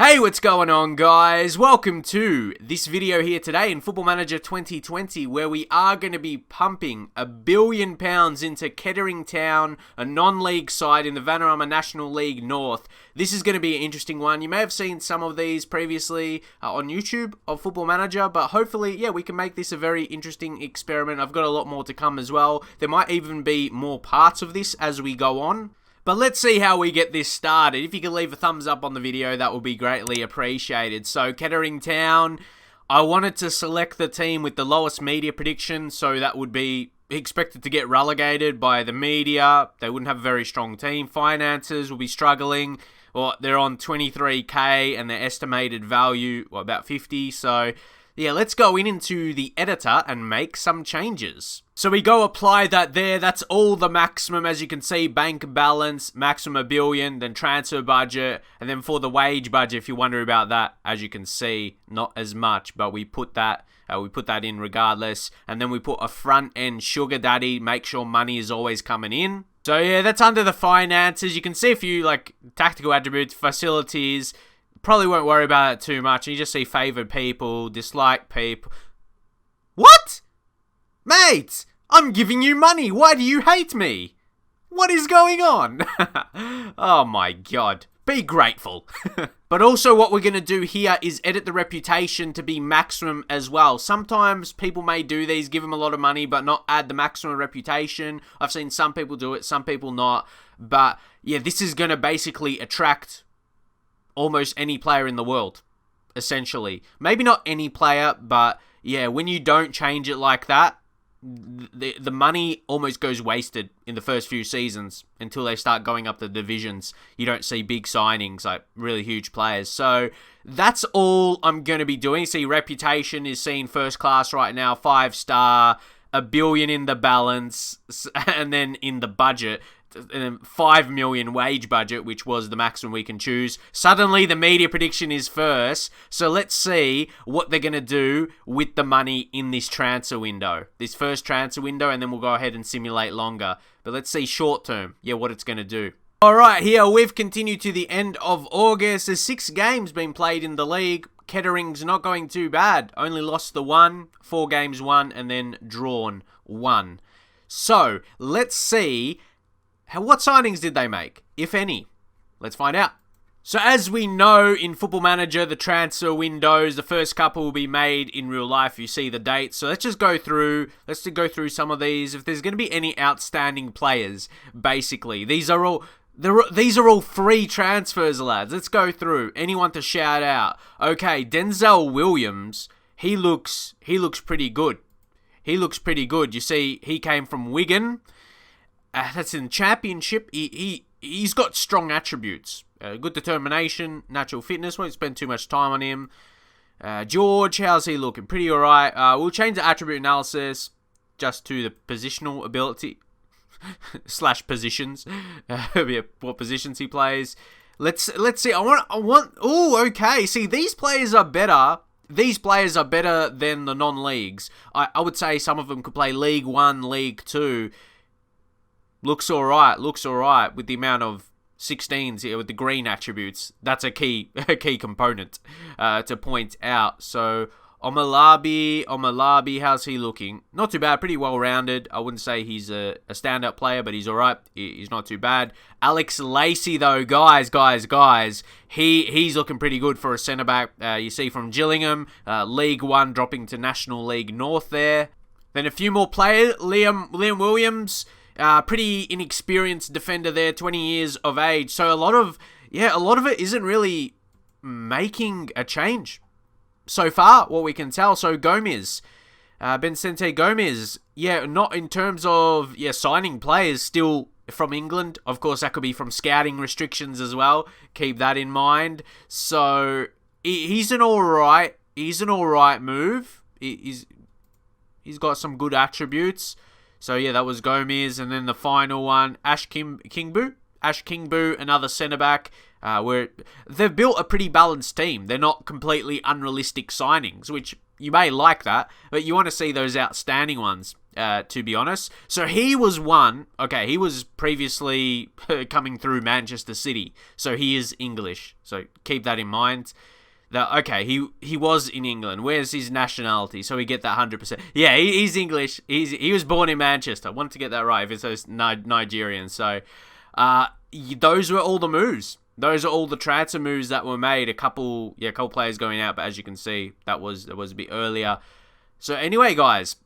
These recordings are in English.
Hey, what's going on, guys? Welcome to this video here today in Football Manager 2020, where we are going to be pumping £1 billion into Kettering Town, a non-league side in the Vanarama National League North. This is going to be an interesting one. You may have seen some of these previously on YouTube of Football Manager, but hopefully, we can make this a very interesting experiment. I've got a lot more to come as well. There might even be more parts of this as we go on. But let's see how we get this started. If you can leave a thumbs up on the video, that would be greatly appreciated. So, Kettering Town, I wanted to select the team with the lowest media prediction, so that would be expected to get relegated by the media. They wouldn't have a very strong team. Finances will be struggling. Well, they're on 23k and their estimated value, about 50. So, let's go into the editor and make some changes. So we go apply that there, that's all the maximum, as you can see, bank balance, maximum $1 billion, then transfer budget, and then for the wage budget, if you wonder about that, as you can see, not as much, but we put that in regardless, and then we put a front-end sugar daddy, make sure money is always coming in. So that's under the finances. You can see a few, tactical attributes, facilities, probably won't worry about it too much, you just see favored people, dislike people. What? Mate, I'm giving you money. Why do you hate me? What is going on? Oh my god. Be grateful. But also what we're going to do here is edit the reputation to be maximum as well. Sometimes people may do these, give them a lot of money, but not add the maximum reputation. I've seen some people do it, some people not. But this is going to basically attract almost any player in the world, essentially. Maybe not any player, but when you don't change it like that, the money almost goes wasted in the first few seasons until they start going up the divisions. You don't see big signings, like really huge players. So that's all I'm going to be doing. See, reputation is seen first class right now, 5-star, $1 billion in the balance, and then in the budget, and 5 million wage budget, which was the maximum we can choose. Suddenly the media prediction is first, so let's see what they're going to do with the money in this transfer window, this first transfer window, and then we'll go ahead and simulate longer. But let's see short term, what it's going to do. Alright, here we've continued to the end of August. There's 6 games being played in the league. Kettering's not going too bad, only lost the 1, 4 games won, and then drawn 1. So let's see what signings did they make, if any? Let's find out. So as we know in Football Manager, the transfer windows, the first couple will be made in real life. You see the dates. So let's just go through. Let's go through some of these. If there's going to be any outstanding players, basically, these are all free transfers, lads. Let's go through. Anyone to shout out? Okay, Denzel Williams. He looks pretty good. He looks pretty good. You see, he came from Wigan. That's in Championship. He's got strong attributes. Good determination, natural fitness. Won't spend too much time on him. George, how's he looking? Pretty alright. We'll change the attribute analysis just to the positional ability / positions. What positions he plays. Let's see. I want. Oh, okay. See, these players are better. These players are better than the non-leagues. I would say some of them could play League 1, League 2. Looks alright with the amount of 16s here with the green attributes. That's a key component to point out. So Omalabi, how's he looking? Not too bad, pretty well-rounded. I wouldn't say he's a standout player, but he's alright. He's not too bad. Alex Lacey, though, guys, he's looking pretty good for a centre-back. You see from Gillingham, League 1 dropping to National League North there. Then a few more players. Liam Williams, pretty inexperienced defender there, 20 years of age. So a lot of it isn't really making a change so far, what we can tell. So Gomez, Bencente Gomez, not in terms of signing players still from England. Of course, that could be from scouting restrictions as well. Keep that in mind. So he's an alright move. He's got some good attributes. So that was Gomez, and then the final one, Ash Kingbu, another centre-back, where they've built a pretty balanced team. They're not completely unrealistic signings, which you may like that, but you want to see those outstanding ones, to be honest. So he was one. Okay, he was previously coming through Manchester City, so he is English. So keep that in mind. Okay, he was in England. Where's his nationality? So we get that 100%. Yeah, he's English. He was born in Manchester. I wanted to get that right if it's those Nigerians. So those were all the moves. Those are all the transfer moves that were made. A couple players going out, but as you can see, that was a bit earlier. So anyway, guys,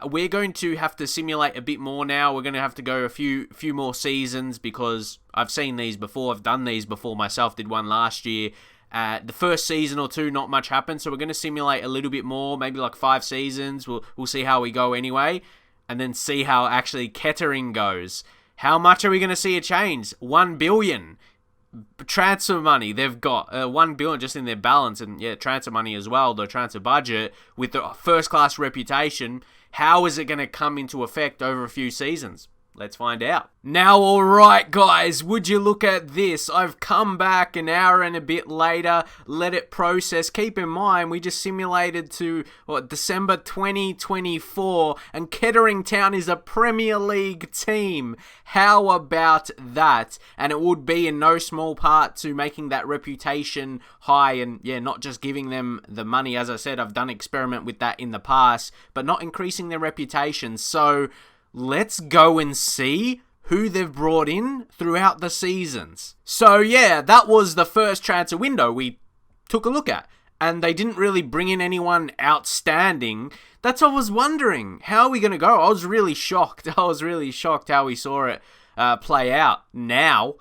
we're going to have to simulate a bit more now. We're going to have to go a few more seasons because I've seen these before. I've done these before myself. Did one last year. The first season or two, not much happened, so we're going to simulate a little bit more, maybe like 5 seasons. We'll see how we go anyway, and then see how actually Kettering goes. How much are we going to see a change? 1 billion transfer money they've got, 1 billion just in their balance, and yeah, transfer money as well, the transfer budget with the first-class reputation. How is it going to come into effect over a few seasons? Let's find out. Now, alright guys, would you look at this? I've come back an hour and a bit later, let it process. Keep in mind, we just simulated to December 2024, and Kettering Town is a Premier League team. How about that? And it would be in no small part to making that reputation high, and yeah, not just giving them the money. As I said, I've done experiment with that in the past, but not increasing their reputation. So let's go and see who they've brought in throughout the seasons. So yeah, that was the first transfer window we took a look at. And they didn't really bring in anyone outstanding. That's what I was wondering. How are we going to go? I was really shocked. how we saw it play out. Now,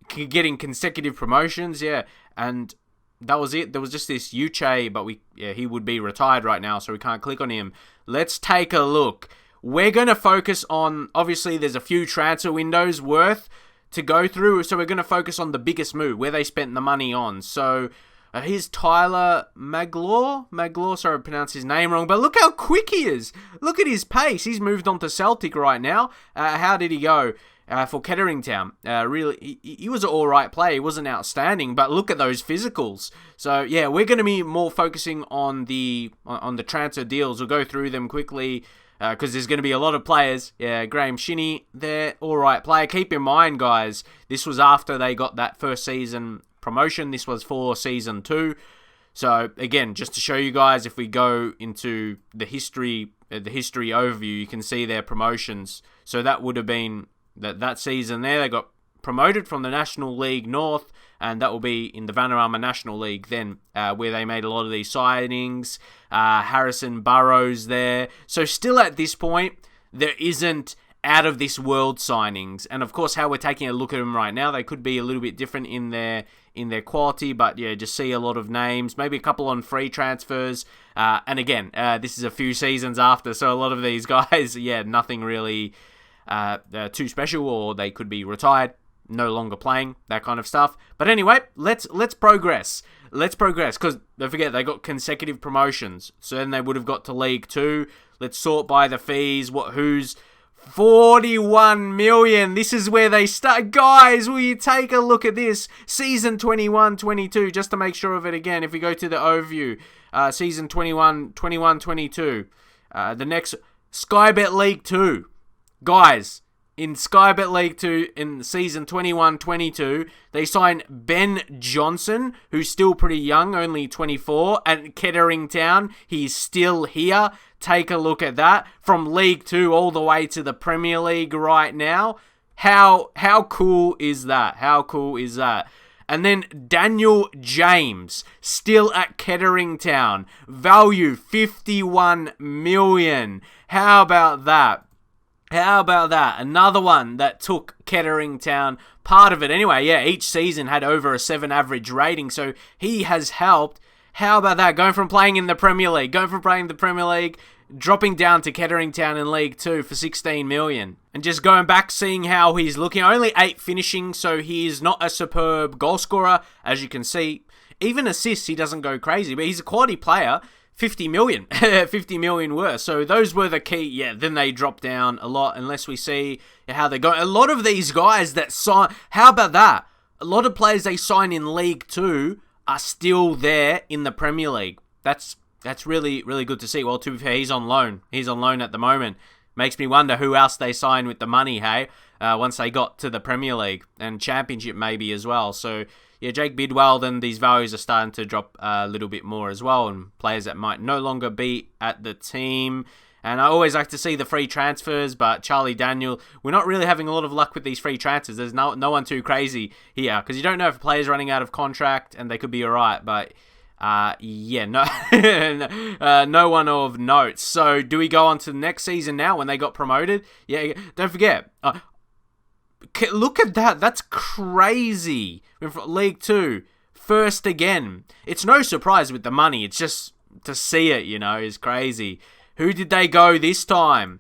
getting consecutive promotions, yeah. And that was it. There was just this Uche, but he would be retired right now, so we can't click on him. Let's take a look. We're going to focus on, obviously, there's a few transfer windows worth to go through, so we're going to focus on the biggest move, where they spent the money on. So, here's Tyler Magloire, sorry I pronounced his name wrong, but look how quick he is. Look at his pace. He's moved on to Celtic right now. How did he go for Kettering Town? Really, he was an alright player. He wasn't outstanding, but look at those physicals. So, yeah, we're going to be more focusing on the transfer deals. We'll go through them quickly, because there's going to be a lot of players. Yeah, Graham Shinnie, they're alright player. Keep in mind, guys, this was after they got that first season promotion. This was for season 2. So, again, just to show you guys, if we go into the history overview, you can see their promotions. So that would have been that season there. They got promoted from the National League North, and that will be in the Vanarama National League then, where they made a lot of these signings. Harrison Burrows there. So still at this point, there isn't out of this world signings. And of course, how we're taking a look at them right now, they could be a little bit different in their quality, but yeah, just see a lot of names, maybe a couple on free transfers. And again, this is a few seasons after, so a lot of these guys, yeah, nothing really too special, or they could be retired, no longer playing, that kind of stuff. But anyway, let's progress. Because don't forget, they got consecutive promotions. So then they would have got to League 2. Let's sort by the fees. Who's 41 million. This is where they start. Guys, will you take a look at this? Season 21-22, just to make sure of it again. If we go to the overview, season 21-22. The next, Sky Bet League 2. Guys, in Sky Bet League 2, in season 21-22, they signed Ben Johnson, who's still pretty young, only 24, at Kettering Town. He's still here. Take a look at that. From League 2 all the way to the Premier League right now. How cool is that? How cool is that? And then Daniel James, still at Kettering Town. Value 51 million. How about that? Another one that took Kettering Town, part of it anyway. Yeah, each season had over a 7 average rating, so he has helped. How about that? Going from playing in the Premier League, dropping down to Kettering Town in League 2 for 16 million. And just going back, seeing how he's looking. Only 8 finishing, so he is not a superb goal scorer, as you can see. Even assists, he doesn't go crazy, but he's a quality player. 50 million. 50 million worth. So those were the key. Yeah, then they drop down a lot unless we see how they go. A lot of these guys that sign... How about that? A lot of players they sign in League 2 are still there in the Premier League. That's That's really, really good to see. Well, to be fair, he's on loan. He's on loan at the moment. Makes me wonder who else they signed with the money, hey? Once they got to the Premier League and Championship maybe as well. So, yeah, Jake Bidwell, then these values are starting to drop a little bit more as well. And players that might no longer be at the team. And I always like to see the free transfers, but Charlie Daniel, we're not really having a lot of luck with these free transfers. There's no one too crazy here, because you don't know if a player's running out of contract, and they could be alright, but yeah, no, no one of note. So, do we go on to the next season now when they got promoted? Yeah, don't forget, look at that, that's crazy. League 2, first again. It's no surprise with the money, it's just to see it, is crazy. Who did they go this time?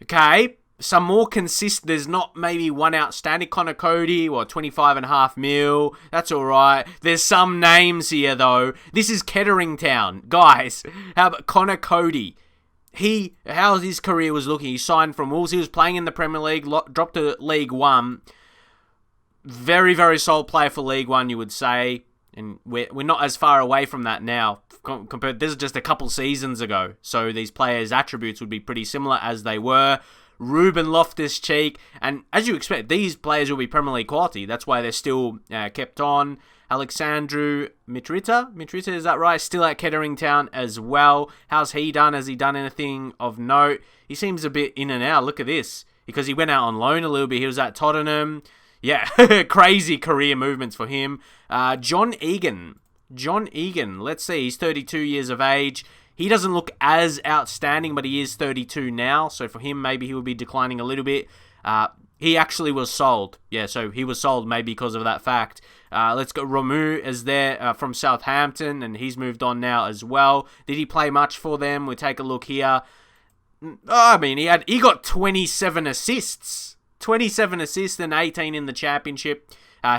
Okay, some more consistent. There's not maybe one outstanding. Connor Cody, 25.5 mil. That's alright. There's some names here, though. This is Kettering Town. Guys, how about Connor Cody? How his career was looking. He signed from Wolves. He was playing in the Premier League, dropped to League 1. Very, very solid player for League 1, you would say. And we're not as far away from that now. Compared, this is just a couple seasons ago. So these players' attributes would be pretty similar as they were. Ruben Loftus-Cheek, and as you expect, these players will be Premier League quality. That's why they're still kept on. Alexandru Mitrita, is that right? Still at Kettering Town as well. How's he done? Has he done anything of note? He seems a bit in and out. Look at this. Because he went out on loan a little bit. He was at Tottenham. Yeah, crazy career movements for him. John Egan, let's see. He's 32 years of age. He doesn't look as outstanding, but he is 32 now. So for him, maybe he will be declining a little bit. He actually was sold. Yeah, so he was sold maybe because of that fact. Let's go. Romu is there from Southampton, and he's moved on now as well. Did he play much for them? We'll take a look here. I mean, he got 27 assists. 27 assists and 18 in the Championship.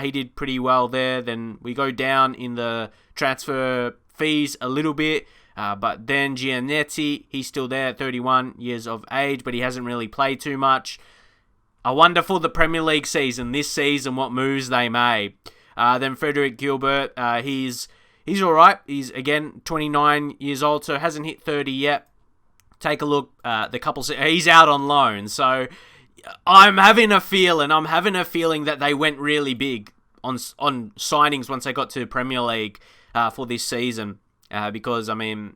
He did pretty well there. Then we go down in the transfer fees a little bit. But then Giannetti, he's still there at 31 years of age, but he hasn't really played too much. I wonder for the Premier League season, this season, what moves they made. Then Frederick Gilbert, he's alright. He's, again, 29 years old, so hasn't hit 30 yet. Take a look. He's out on loan, so I'm having a feeling that they went really big on signings once they got to Premier League for this season. Because, I mean,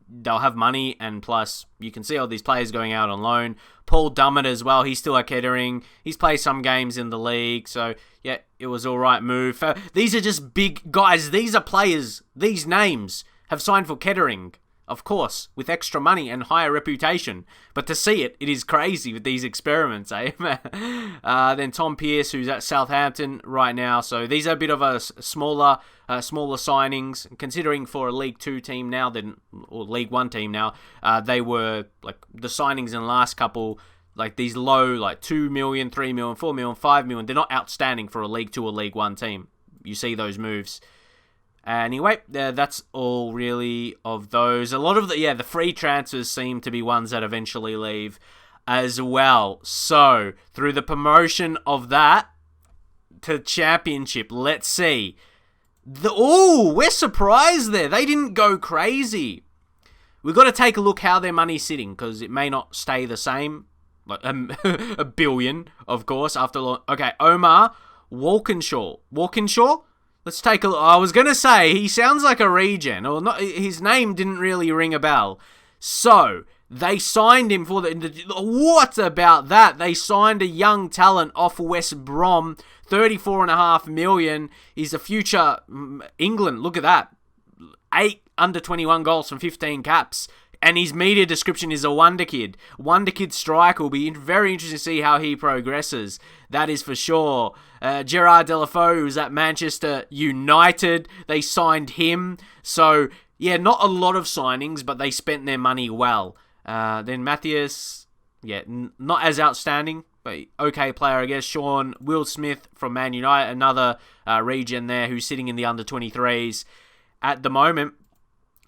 they'll have money, and plus, you can see all these players going out on loan. Paul Dummett as well, he's still at Kettering. He's played some games in the league, so, yeah, it was all right move. These are just big guys. These are players. These names have signed for Kettering, of course, with extra money and higher reputation. But to see it is crazy with these experiments, eh? Then Tom Pearce, who's at Southampton right now. So these are a bit of a smaller signings. Considering for a League 2 team now, or League 1 team now, they were, like, the signings in the last couple, like these low, like 2 million, 3 million, 4 million, 5 million. They're not outstanding for a League 2 or League 1 team. You see those moves. Anyway, that's all really of those. A lot of the free transfers seem to be ones that eventually leave as well. So, through the promotion of that to Championship, let's see. We're surprised there. They didn't go crazy. We've got to take a look how their money's sitting, because it may not stay the same. Like a billion, of course, after long. Okay, Omar Walkinshaw? Let's take a look. I was going to say, he sounds like a regen, or not. His name didn't really ring a bell. So, they signed him for what about that? They signed a young talent off West Brom, 34.5 million. He's a future England. Look at that. 8 under 21 goals from 15 caps. And his media description is a wonder kid. Wonder kid striker. Will be very interesting to see how he progresses. That is for sure. Gerard Deulofeu, who's at Manchester United. They signed him. So, yeah, not a lot of signings, but they spent their money well. Then Matthias, not as outstanding, but okay player, I guess. Sean Will Smith from Man United, another regen there who's sitting in the under-23s at the moment.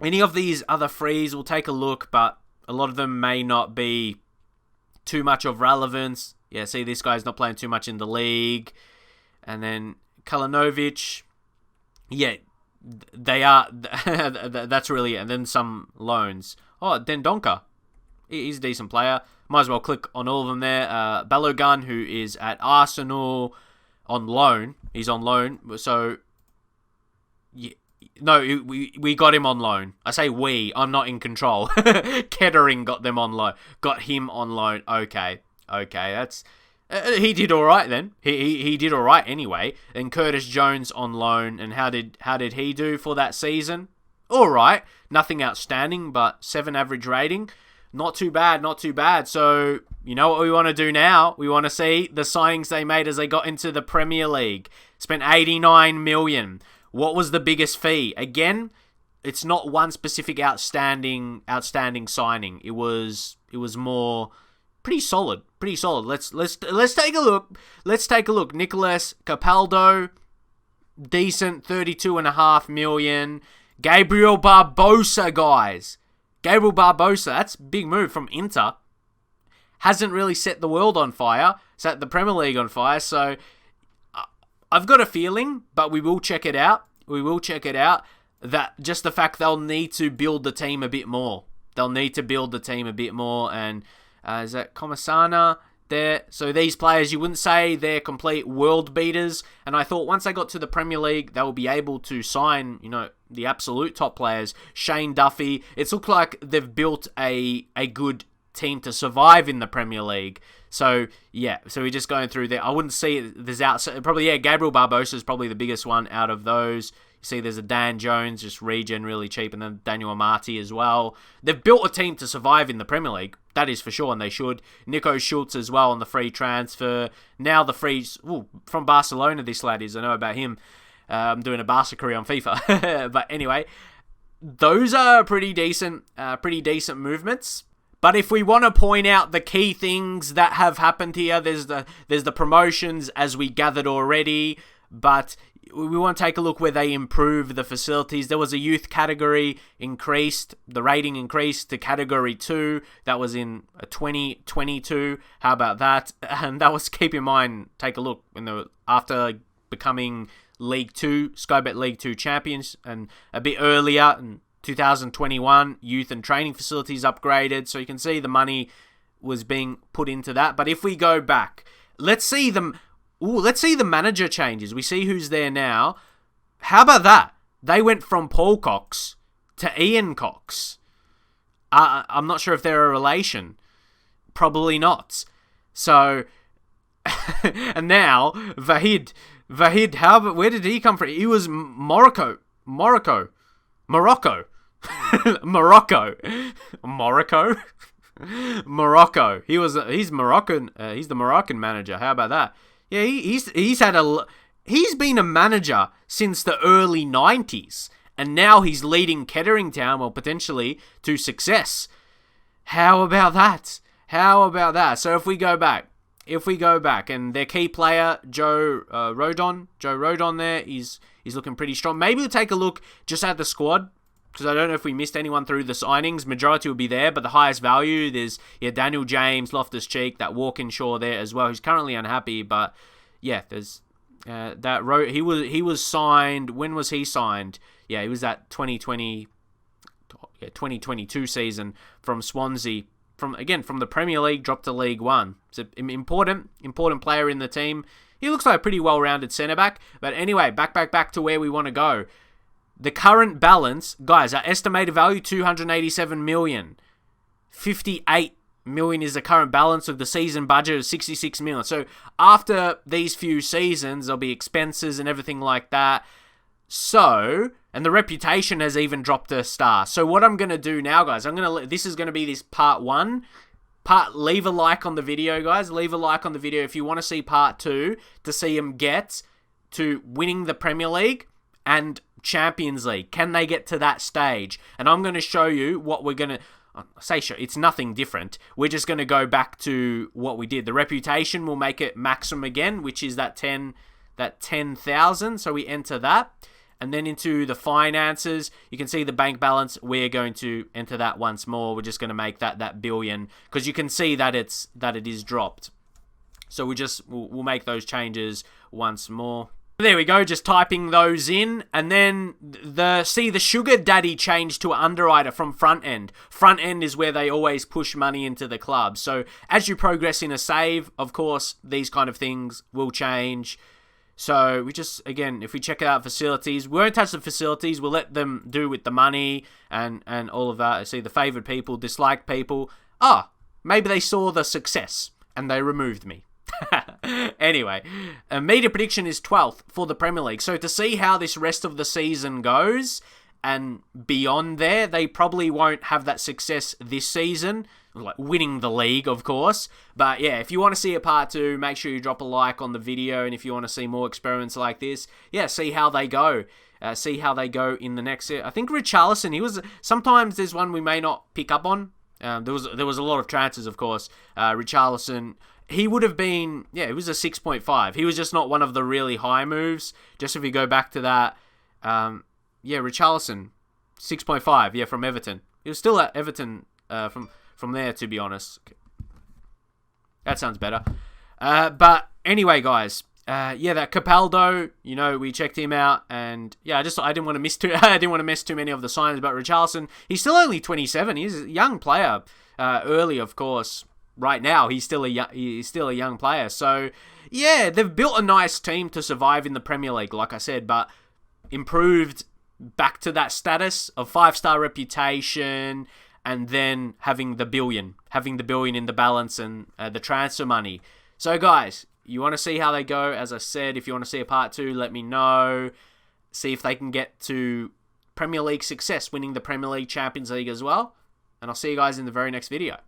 Any of these other frees, we'll take a look, but a lot of them may not be too much of relevance. Yeah, see, this guy's not playing too much in the league. And then Kalinovic, They are. That's really it. And then some loans. Oh, Dendonka. He's a decent player. Might as well click on all of them there. Balogun, who is at Arsenal on loan. He's on loan. So, yeah, no, we got him on loan. I say we. I'm not in control. Kettering got them on loan. Got him on loan. Okay. That's... he did all right then. He did all right anyway. And Curtis Jones on loan. And how did he do for that season? All right. Nothing outstanding, but 7 average rating. Not too bad. So, you know what we want to do now? We want to see the signings they made as they got into the Premier League. Spent 89 million. What was the biggest fee? Again, it's not one specific outstanding signing. It was more pretty solid. Let's take a look. Nicolas Capaldo, decent, 32.5 million. Gabriel Barbosa, guys. That's a big move from Inter. Hasn't really set the world on fire. Set the Premier League on fire. So I've got a feeling, but we will check it out. That just the fact they'll need to build the team a bit more. And is that Comasana there? So these players, you wouldn't say they're complete world beaters. And I thought once they got to the Premier League, they will be able to sign, the absolute top players. Shane Duffy. It's looked like they've built a good team to survive in the Premier League. So, yeah. So we're just going through there. I wouldn't see there's Gabriel Barbosa is probably the biggest one out of those. You see there's a Dan Jones, just regen really cheap, and then Daniel Amati as well. They've built a team to survive in the Premier League. That is for sure, and they should. Nico Schultz as well on the free transfer. Now the frees from Barcelona, this lad is. I know about him. I'm doing a Barca career on FIFA. But anyway, those are pretty decent movements. But if we want to point out the key things that have happened here, there's the promotions as we gathered already, but we want to take a look where they improve the facilities. There was a youth category increased, the rating increased to category 2. That was in 2022. How about that? And that was, keep in mind, take a look after becoming League 2, Sky Bet League 2 champions, and a bit earlier in 2021, youth and training facilities upgraded. So you can see the money was being put into that. But if we go back, let's see the manager changes. We see who's there now. How about that? They went from Paul Cox to Ian Cox. I'm not sure if they're a relation. Probably not. So, and now Vahid, where did he come from? He was Morocco. Morocco. He's Moroccan. He's the Moroccan manager. How about that? Yeah, he's been a manager since the early 90s, and now he's leading Kettering Town, well, potentially to success. How about that? So if we go back, and their key player Joe Rodon there, he's looking pretty strong. Maybe we'll take a look just at the squad, because I don't know if we missed anyone through the signings. Majority will be there, but the highest value, there's Daniel James, Loftus-Cheek, that Walkinshaw there as well, who's currently unhappy. But yeah, there's he was signed. When was he signed? Yeah, he was at 2022 season from Swansea. From the Premier League, dropped to League 1. It's an important player in the team. He looks like a pretty well-rounded centre-back. But anyway, back to where we want to go. The current balance, guys, our estimated value, 287 million. 58 million is the current balance of the season budget of 66 million. So after these few seasons, there'll be expenses and everything like that. So, and the reputation has even dropped a star. So what I'm going to do now, guys, this is going to be this part 1. Leave a like on the video, guys. Leave a like on the video if you want to see part 2, to see him get to winning the Premier League and Champions League. Can they get to that stage? And I'm going to show you what we're going to it's nothing different. We're just going to go back to what we did. The reputation will make it maximum again, which is that 10,000. So we enter that. And then into the finances, you can see the bank balance. We're going to enter that once more. We're just going to make that billion, because you can see that it is dropped. So we'll make those changes once more. There we go, just typing those in, and then the sugar daddy changed to underwriter from front end. Front end is where they always push money into the club. So as you progress in a save, of course, these kind of things will change. So we just, again, if we check out facilities, we won't touch the facilities. We'll let them do with the money and all of that. I see the favoured people, disliked people. Maybe they saw the success and they removed me. Anyway, media prediction is 12th for the Premier League. So to see how this rest of the season goes and beyond there, they probably won't have that success this season, like winning the league, of course. But yeah, if you want to see a part 2, make sure you drop a like on the video. And if you want to see more experiments like this, yeah, see how they go. See how they go in the next year. I think Richarlison, sometimes there's one we may not pick up on. There was a lot of chances, of course. Richarlison, he would have been, it was a 6.5. He was just not one of the really high moves. Just if you go back to that, Richarlison, 6.5, from Everton. He was still at Everton from there, to be honest. That sounds better. But anyway, guys, that Capaldo, we checked him out, and I didn't want to miss too many of the signs. But Richarlison, he's still only 27. He's a young player. Early, of course. Right now, he's still a young player. So, they've built a nice team to survive in the Premier League, like I said, but improved back to that status of 5-star reputation, and then having the billion in the balance and the transfer money. So, guys, you want to see how they go? As I said, if you want to see a part 2, let me know. See if they can get to Premier League success, winning the Premier League, Champions League as well. And I'll see you guys in the very next video.